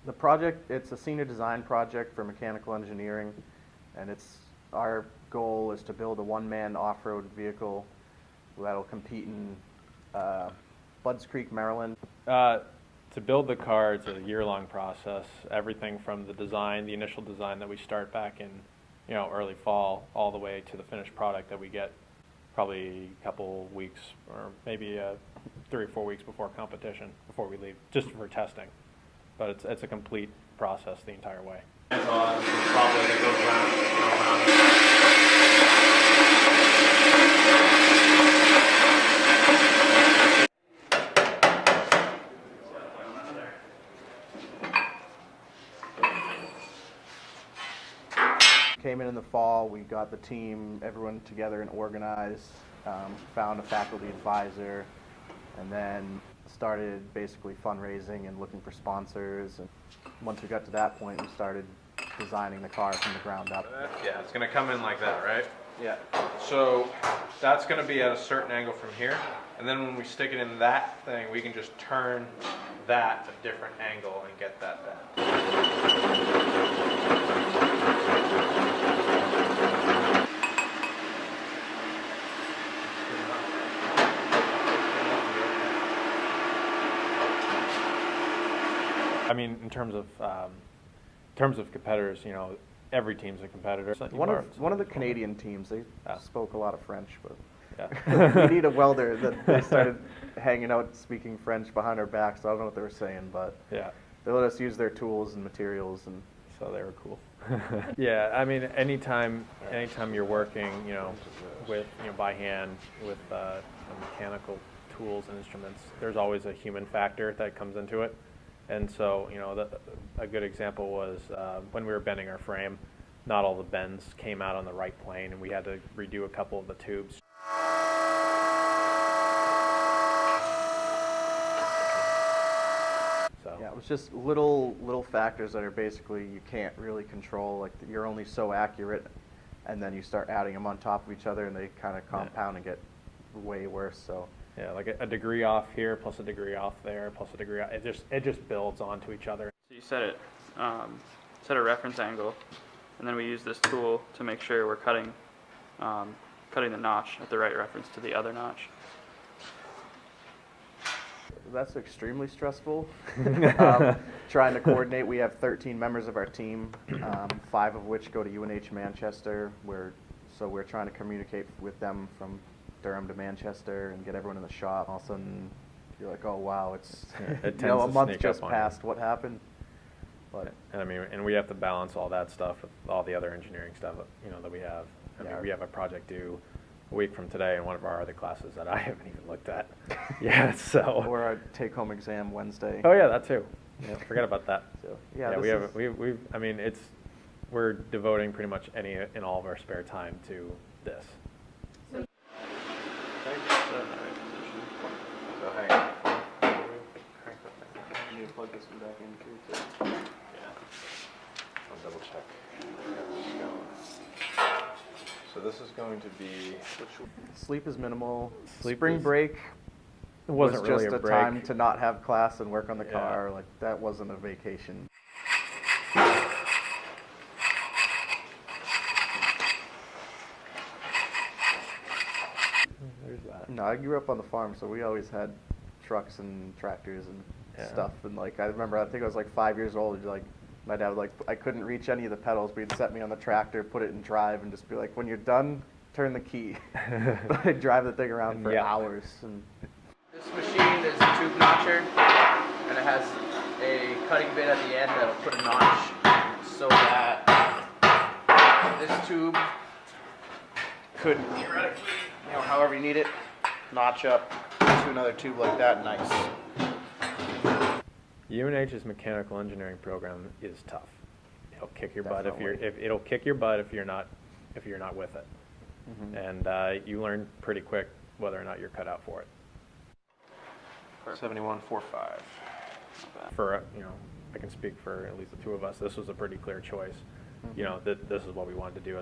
The project, it's a senior design project for mechanical engineering, and our goal is to build a one-man off-road vehicle that'll compete in Budds Creek, Maryland. To build the car, it's a year-long process. Everything from the initial design that we start back in, early fall, all the way to the finished product that we get probably a couple weeks or maybe 3 or 4 weeks before competition, before we leave, just for testing. But it's a complete process the entire way. Came in the fall, we got the team, everyone together and organized, found a faculty advisor, and then started basically fundraising and looking for sponsors. And once we got to that point, we started designing the car from the ground up. Yeah, it's going to come in like that, right? Yeah. So that's going to be at a certain angle from here, and then when we stick it in that thing, we can just turn that a different angle and get that bend. I mean, in terms of competitors, every team's a competitor. One of the Canadian teams, they spoke a lot of French, but yeah. we need a welder. That they started hanging out speaking French behind our backs. So I don't know what they were saying, but yeah, they let us use their tools and materials, and so they were cool. Yeah, I mean, anytime you're working, with by hand with mechanical tools and instruments, there's always a human factor that comes into it. And so, a good example was when we were bending our frame, not all the bends came out on the right plane, and we had to redo a couple of the tubes. So yeah, it was just little factors that are basically you can't really control. Like you're only so accurate, and then you start adding them on top of each other, and they kind of compound and get way worse. So. Yeah, like a degree off here, plus a degree off there, plus a degree off. It just builds onto each other. So you set a reference angle, and then we use this tool to make sure we're cutting the notch at the right reference to the other notch. That's extremely stressful. Trying to coordinate. We have 13 members of our team, 5 of which go to UNH Manchester. We're trying to communicate with them from Durham to Manchester and get everyone in the shop. All of a sudden, you're like, oh wow, it's a month just passed. What happened? But and we have to balance all that stuff with all the other engineering stuff, that we have. I mean, we have a project due a week from today in one of our other classes that I haven't even looked at. Yeah, so. Or our take-home exam Wednesday. Oh yeah, that too. Yeah, forget about that. So we're devoting pretty much any and all of our spare time to this. So hang on. You need to plug this one back in too. Yeah. I'll double check. So this is going to be. Sleep is minimal. Sleep Spring break It wasn't was really just a a break. time to not have class and work on the Yeah. car. Like that wasn't a vacation. There's that. No, I grew up on the farm, so we always had trucks and tractors and stuff. And like I remember, I think I was like 5 years old. Like my dad would I couldn't reach any of the pedals, but he'd set me on the tractor, put it in drive, and just be like, "When you're done, turn the key." I'd drive the thing around for hours. And this machine is a tube notcher, and it has a cutting bit at the end that'll put a notch so that this tube could theoretically, however you need it, notch up to another tube like that. Nice. UNH's mechanical engineering program is tough. It'll kick your butt Definitely. it'll kick your butt if you're not with it, and you learn pretty quick whether or not you're cut out for it. 7145. For I can speak for at least the two of us. This was a pretty clear choice. This is what we wanted to do.